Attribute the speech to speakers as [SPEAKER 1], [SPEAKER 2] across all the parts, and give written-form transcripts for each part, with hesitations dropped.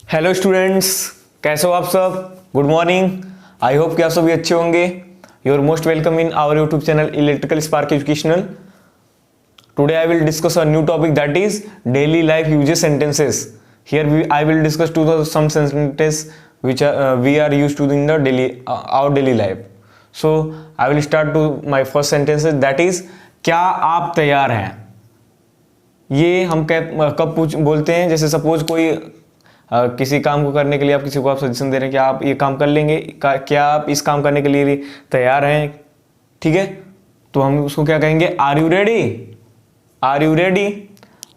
[SPEAKER 1] Hello students, कैसे हो आप सब। Good morning. आई होप कि आप सभी अच्छे होंगे। You are most welcome in our YouTube channel electrical spark educational. Today I will discuss a new topic that is daily life uses sentences. Here I will discuss some sentences which we are used to in the our daily life. So I will start to my first sentence, that is क्या आप तैयार हैं. ये हम कब बोलते हैं, जैसे सपोज कोई किसी काम को करने के लिए आप किसी को सजेशन दे रहे हैं कि आप ये काम कर लेंगे, क्या आप इस काम करने के लिए तैयार हैं. ठीक है, तो हम उसको क्या कहेंगे, are you ready. Are you ready.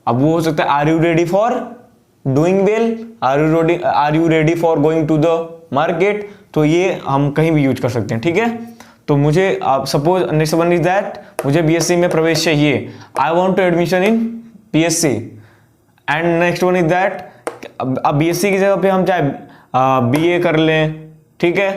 [SPEAKER 1] अब वो हो सकता है are you ready for doing well, are you ready for going to the market. तो ये हम कहीं भी यूज कर सकते हैं. ठीक है, तो मुझे आप suppose next one is that मुझे बीएससी में प्रवेश चाहिए. I want to admission in BSc. And next one is that अब बीएससी की जगह पे हम चाहे बीए कर लें, ठीक है,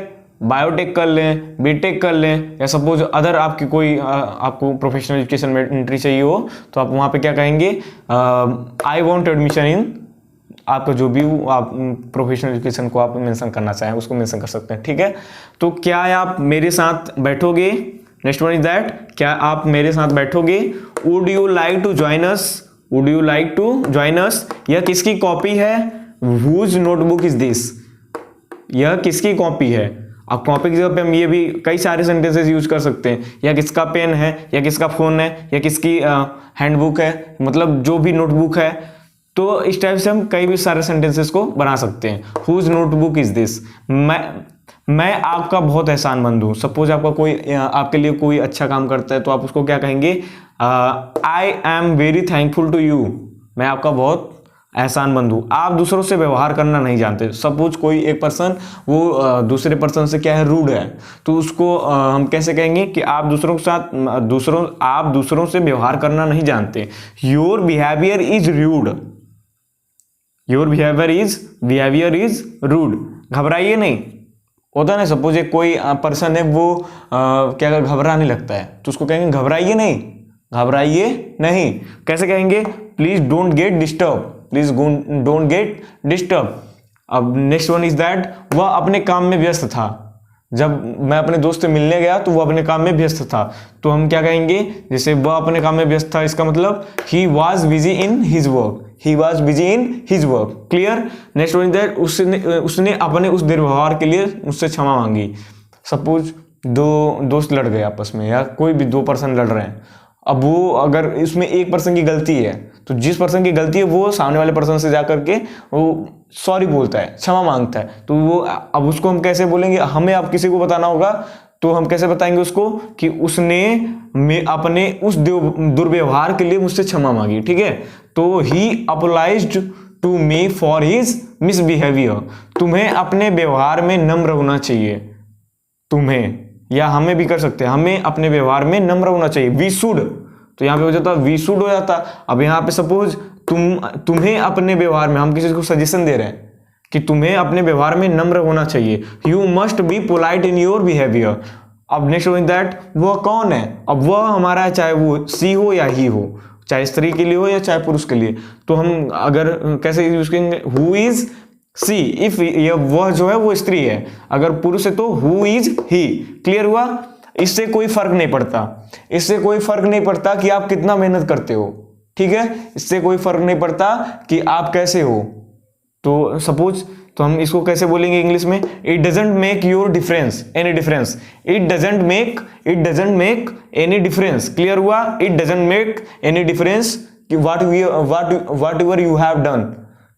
[SPEAKER 1] बायोटेक कर लें, बीटेक कर लें, या सपोज अदर आपकी कोई आपको प्रोफेशनल एजुकेशन में एंट्री चाहिए हो, तो आप वहाँ पे क्या कहेंगे, आई वांट एडमिशन इन, आपका जो भी आप प्रोफेशनल एजुकेशन को आप मेंशन करना चाहें उसको मेंशन कर सकते हैं. ठीक है, तो क्या आप मेरे साथ बैठोगे. नेक्स्ट वन इज दैट क्या आप मेरे साथ बैठोगे. Would you like to join us. Would you like to join us. यह किसकी कॉपी है. Whose notebook is this. यह किसकी कॉपी है. अब कॉपी की जगह पे हम ये भी कई सारे सेंटेंसेस यूज कर सकते हैं. या किसका पेन है, या किसका फोन है, या किसकी हैंडबुक है, मतलब जो भी नोटबुक है. तो इस टाइप से हम कई भी सारे सेंटेंसेस को बना सकते हैं. Whose notebook is this. मैं आपका बहुत एहसानमंद हूं. सपोज आपका कोई आपके लिए कोई अच्छा काम करता है तो आप उसको क्या कहेंगे, I am very thankful to you. मैं आपका बहुत एहसानमंद हूं. आप दूसरों से व्यवहार करना नहीं जानते. सपोज कोई एक पर्सन वो दूसरे पर्सन से क्या है, रूड है, तो उसको हम कैसे कहेंगे कि आप दूसरों के साथ आप दूसरों से व्यवहार करना नहीं जानते. Your behaviour is rude. Your behaviour is rude. घबराइए नहीं. होता ना, सपोज एक कोई पर्सन है वो क्या घबराने लगता है, तो उसको कहेंगे घबराइए नहीं. घबराइए नहीं कैसे कहेंगे, please don't get disturb. Please don't get disturb. अब नेक्स्ट वन इज दैट वह अपने काम में व्यस्त था. जब मैं अपने दोस्त से मिलने गया तो वो अपने काम में व्यस्त था, तो हम क्या कहेंगे, जैसे वह अपने काम में व्यस्त था, इसका मतलब he was busy in his work. He was busy in his work. Clear. Next one is that उसने अपने उस दुर्व्यवहार के लिए मुझसे क्षमा मांगी. सपोज दो दोस्त लड़ गए आपस में, या कोई भी दो पर्सन लड़ रहे हैं. अब वो अगर इसमें एक पर्सन की गलती है, तो जिस पर्सन की गलती है वो सामने वाले पर्सन से जाकर के वो सॉरी बोलता है, क्षमा मांगता है. तो वो अब उसको हम कैसे बोलेंगे, हमें अब किसी को बताना होगा, तो हम कैसे बताएंगे उसको कि उसने अपने उस दुर्व्यवहार के लिए मुझसे क्षमा मांगी. ठीक है, तो he apologised to me for his misbehaviour. तुम्हें अपने व्यवहार में नम्र होना चाहिए. तुम्हें, या हमें भी कर सकते हैं, हमें अपने व्यवहार में नम्र होना चाहिए. वी शुड, तो यहाँ पे हो जाता वी शुड हो जाता. अब यहाँ पे सपोज तुम्हें अपने व्यवहार में, हम किसी को सजेशन दे रहे हैं कि तुम्हें अपने व्यवहार में नम्र होना चाहिए. You must be polite in your behaviour. अब नेक्स्ट वन दैट वह कौन है. अब वह हमारा, चाहे वो सी हो या ही हो, चाहे स्त्री के लिए हो या चाहे पुरुष के लिए, तो हम अगर कैसे यूज करेंगे, हु इज सी. इफ वह जो है वो स्त्री है, अगर पुरुष है तो हु इज ही. क्लियर हुआ. इससे कोई फर्क नहीं पड़ता. इससे कोई फर्क नहीं पड़ता कि आप कितना मेहनत करते हो. ठीक है, इससे कोई फर्क नहीं पड़ता कि आप कैसे हो. तो सपोज, तो हम इसको कैसे बोलेंगे इंग्लिश में, it doesn't make your difference any difference. It doesn't make any difference. Clear हुआ. It doesn't make any difference कि whatever you have done.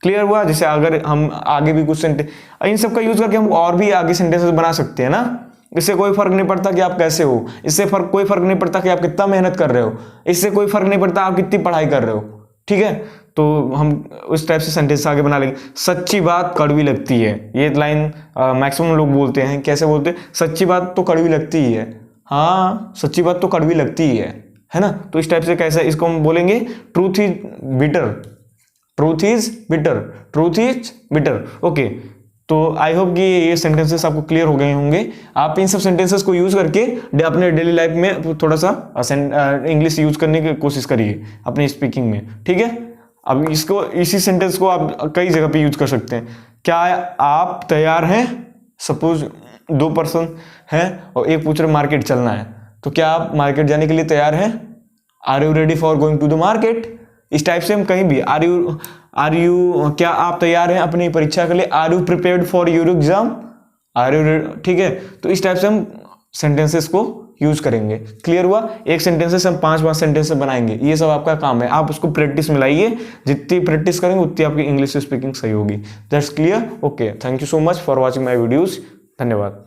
[SPEAKER 1] Clear हुआ. जैसे अगर हम आगे भी कुछ सेंटेंस, इन सब का यूज करके हम और भी आगे सेंटेंसेस बना सकते हैं ना. इससे कोई फर्क नहीं पड़ता कि आप कैसे हो. इससे कोई फर्क नहीं पड़ता कि आप कितना मेहनत कर रहे हो. इससे कोई फर्क नहीं पड़ता आप कितनी पढ़ाई कर रहे हो. ठीक है, तो हम उस टाइप से सेंटेंस आगे बना लेंगे. सच्ची बात कड़वी लगती है. ये लाइन मैक्सिमम लोग बोलते हैं. कैसे बोलते हैं, सच्ची बात तो कड़वी लगती ही है. हाँ, सच्ची बात तो कड़वी लगती ही है ना. तो इस टाइप से कैसे इसको हम बोलेंगे, truth is bitter. Truth is bitter. Truth is bitter. Okay, तो आई होप कि ये सेंटेंसेस आपको क्लियर हो गए होंगे. आप इन सब सेंटेंसेस को यूज करके अपने डेली लाइफ में थोड़ा सा इंग्लिश यूज करने की कोशिश करिए अपनी स्पीकिंग में. ठीक है, अब इसी सेंटेंस को आप कई जगह पे यूज कर सकते हैं. क्या आप तैयार हैं? सपोज 2 पर्सन हैं और एक पूछ रहे मार्केट चलना है, तो क्या आप मार्केट जाने के लिए तैयार हैं? Are you ready for going to the market? इस टाइप से हम कहीं भी आर यू क्या आप तैयार हैं अपनी परीक्षा के लिए? Are you prepared for your exam? Are you, ठीक है। तो इस टाइप से हम सेंटेंसेस को यूज करेंगे। क्लियर हुआ? एक सेंटेंसेस हम 5 सेंटेंसेस बनाएंगे, ये सब आपका काम है। आप उसको प्रैक्टिस में लाइए, जितनी प्रैक्टिस करेंगे उतनी आपकी इंग्लिश स्पीकिंग सही होगी। That's clear? Okay, thank you so much for watching my videos. धन्यवाद।